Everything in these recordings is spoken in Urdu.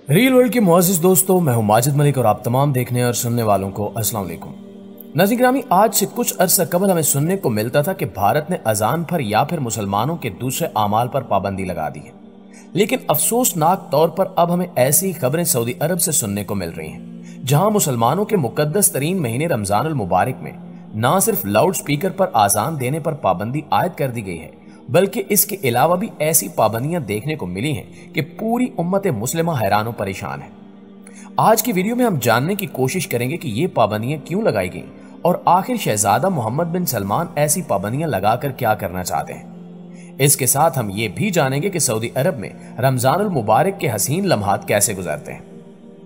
ریل ورلڈ کے معزز دوستوں، میں ہوں ماجد ملک اور آپ تمام دیکھنے اور سننے والوں کو السلام علیکم۔ ناظرین گرامی، آج سے کچھ عرصہ قبل ہمیں سننے کو ملتا تھا کہ بھارت نے اذان پر یا پھر مسلمانوں کے دوسرے اعمال پر پابندی لگا دی ہے، لیکن افسوسناک طور پر اب ہمیں ایسی خبریں سعودی عرب سے سننے کو مل رہی ہیں، جہاں مسلمانوں کے مقدس ترین مہینے رمضان المبارک میں نہ صرف لاؤڈ سپیکر پر اذان دینے پر پابندی عائد کر دی گئی ہے، بلکہ اس کے علاوہ بھی ایسی پابندیاں دیکھنے کو ملی ہیں کہ پوری امت مسلمہ حیران و پریشان ہے۔ آج کی ویڈیو میں ہم جاننے کی کوشش کریں گے کہ یہ پابندیاں کیوں لگائی گئیں اور آخر شہزادہ محمد بن سلمان ایسی پابندیاں لگا کر کیا کرنا چاہتے ہیں۔ اس کے ساتھ ہم یہ بھی جانیں گے کہ سعودی عرب میں رمضان المبارک کے حسین لمحات کیسے گزرتے ہیں۔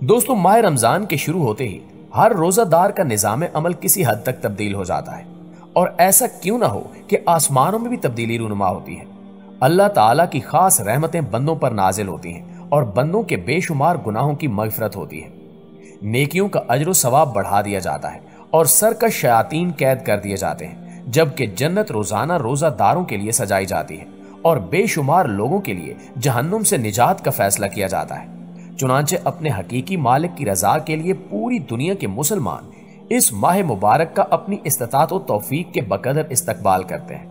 دوستو، ماہ رمضان کے شروع ہوتے ہی ہر روزہ دار کا نظام عمل کسی حد تک تبدیل ہو جاتا ہے، اور ایسا کیوں نہ ہو کہ آسمانوں میں بھی تبدیلی رونما ہوتی ہے۔ اللہ تعالیٰ کی خاص رحمتیں بندوں پر نازل ہوتی ہیں اور بندوں کے بے شمار گناہوں کی مغفرت ہوتی ہے، نیکیوں کا اجر و ثواب بڑھا دیا جاتا ہے اور سرکش شیاطین قید کر دیے جاتے ہیں، جبکہ جنت روزانہ روزہ داروں کے لیے سجائی جاتی ہے اور بے شمار لوگوں کے لیے جہنم سے نجات کا فیصلہ کیا جاتا ہے۔ چنانچہ اپنے حقیقی مالک کی رضا کے لیے پوری دنیا کے مسلمان اس ماہ مبارک کا اپنی استطاعت و توفیق کے بقدر استقبال کرتے ہیں۔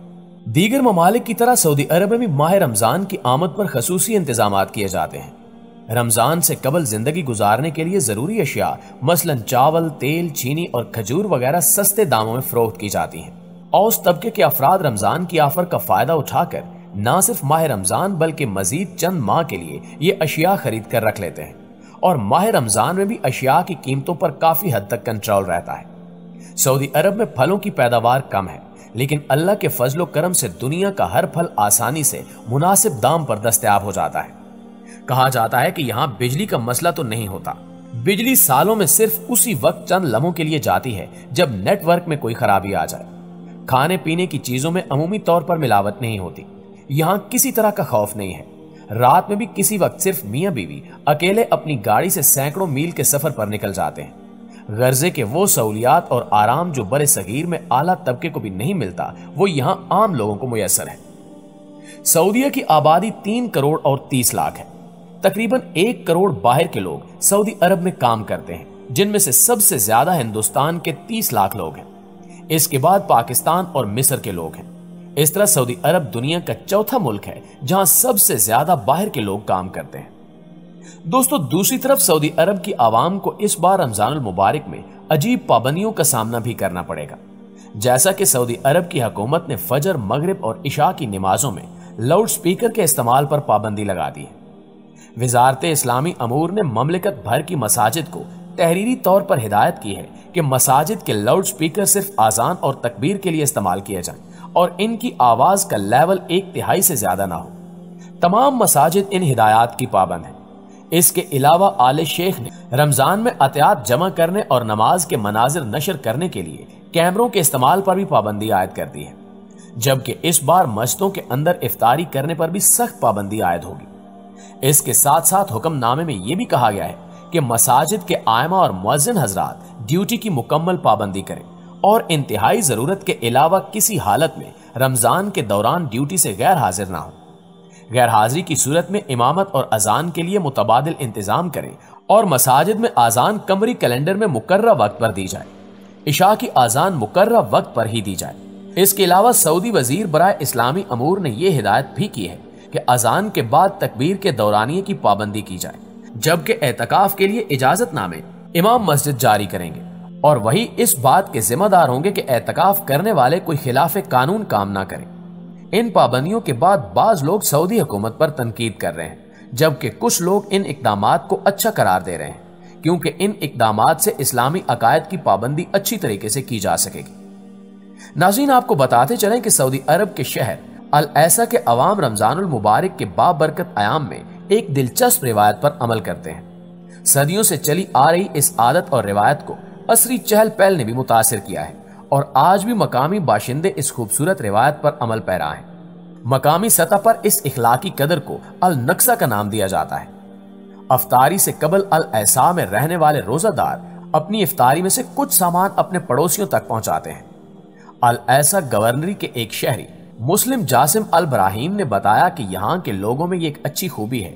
دیگر ممالک کی طرح سعودی عرب میں بھی ماہ رمضان کی آمد پر خصوصی انتظامات کیے جاتے ہیں۔ رمضان سے قبل زندگی گزارنے کے لیے ضروری اشیاء مثلا چاول، تیل، چینی اور کھجور وغیرہ سستے داموں میں فروخت کی جاتی ہیں۔ اوس طبقے کے افراد رمضان کی آفر کا فائدہ اٹھا کر نہ صرف ماہ رمضان بلکہ مزید چند ماہ کے لیے یہ اشیاء خرید کر رکھ لیتے ہیں، اور ماہ رمضان میں بھی اشیاء کی قیمتوں پر کافی حد تک کنٹرول رہتا ہے۔ سعودی عرب میں پھلوں کی پیداوار کم ہے، لیکن اللہ کے فضل و کرم سے دنیا کا ہر پھل آسانی سے مناسب دام پر دستیاب ہو جاتا ہے۔ کہا جاتا ہے کہ یہاں بجلی کا مسئلہ تو نہیں ہوتا، بجلی سالوں میں صرف اسی وقت چند لمحوں کے لیے جاتی ہے جب نیٹ ورک میں کوئی خرابی آ جائے۔ کھانے پینے کی چیزوں میں عمومی طور پر ملاوٹ نہیں ہوتی، یہاں کسی طرح کا خوف نہیں ہے۔ رات میں بھی کسی وقت صرف میاں بیوی اکیلے اپنی گاڑی سے سینکڑوں میل کے سفر پر نکل جاتے ہیں۔ غرضے کے وہ سہولیات اور آرام جو برے صغیر میں اعلیٰ طبقے کو بھی نہیں ملتا، وہ یہاں عام لوگوں کو میسر ہے۔ سعودیہ کی آبادی 3 کروڑ اور 30 لاکھ ہے۔ تقریباً 1 کروڑ باہر کے لوگ سعودی عرب میں کام کرتے ہیں، جن میں سے سب سے زیادہ ہندوستان کے 30 لاکھ لوگ ہیں۔ اس کے بعد پاکستان اور مصر کے لوگ ہیں۔ اس طرح سعودی عرب دنیا کا چوتھا ملک ہے جہاں سب سے زیادہ باہر کے لوگ کام کرتے ہیں۔ دوستو، دوسری طرف سعودی عرب کی عوام کو اس بار رمضان المبارک میں عجیب پابندیوں کا سامنا بھی کرنا پڑے گا۔ جیسا کہ سعودی عرب کی حکومت نے فجر، مغرب اور عشاء کی نمازوں میں لاؤڈ سپیکر کے استعمال پر پابندی لگا دی ہے۔ وزارت اسلامی امور نے مملکت بھر کی مساجد کو تحریری طور پر ہدایت کی ہے کہ مساجد کے لاؤڈ سپیکر صرف اذان اور تکبیر کے لیے استعمال کیے جائیں اور ان کی آواز کا لیول 1/3 سے زیادہ نہ ہو۔ تمام مساجد ان ہدایات کی پابند ہیں۔ اس کے علاوہ آل شیخ نے رمضان میں عطیات جمع کرنے اور نماز کے مناظر نشر کرنے کے لیے کیمروں کے استعمال پر بھی پابندی عائد کر دی ہے، جبکہ اس بار مسجدوں کے اندر افطاری کرنے پر بھی سخت پابندی عائد ہوگی۔ اس کے ساتھ ساتھ حکم نامے میں یہ بھی کہا گیا ہے کہ مساجد کے ائمہ اور مؤذن حضرات ڈیوٹی کی مکمل پابندی کریں اور انتہائی ضرورت کے علاوہ کسی حالت میں رمضان کے دوران ڈیوٹی سے غیر حاضر نہ ہوں۔ غیر حاضری کی صورت میں امامت اور اذان کے لیے متبادل انتظام کریں اور مساجد میں اذان قمری کیلنڈر میں مقررہ وقت پر دی جائے، عشاء کی اذان مقررہ وقت پر ہی دی جائے۔ اس کے علاوہ سعودی وزیر برائے اسلامی امور نے یہ ہدایت بھی کی ہے کہ اذان کے بعد تکبیر کے دورانیے کی پابندی کی جائے، جبکہ اعتکاف کے لیے اجازت نامے امام مسجد جاری کریں گے، اور وہی اس بات کے ذمہ دار ہوں گے کہ اعتکاف کرنے والے کوئی خلاف قانون کام نہ کریں۔ ان پابندیوں کے بعد بعض لوگ سعودی حکومت پر تنقید کر رہے ہیں، جبکہ کچھ لوگ ان اقدامات کو اچھا قرار دے رہے ہیں، کیونکہ ان اقدامات سے اسلامی عقائد کی پابندی اچھی طریقے سے کی جا سکے گی۔ ناظرین، آپ کو بتاتے چلیں کہ سعودی عرب کے شہر العیسا کے عوام رمضان المبارک کے بابرکت ایام میں ایک دلچسپ روایت پر عمل کرتے ہیں۔ صدیوں سے چلی آ رہی اس عادت اور روایت کو عصری چہل پہل نے بھی متاثر کیا ہے، اور آج بھی مقامی باشندے اس خوبصورت روایت پر عمل پیرا ہیں۔ مقامی سطح پر اس اخلاقی قدر کو النقصہ کا نام دیا جاتا ہے۔ افطاری سے قبل العیسا میں رہنے والے روزہ دار اپنی افطاری میں سے کچھ سامان اپنے پڑوسیوں تک پہنچاتے ہیں۔ العیسا گورنری کے ایک شہری مسلم جاسم البراہیم نے بتایا کہ یہاں کے لوگوں میں یہ ایک اچھی خوبی ہے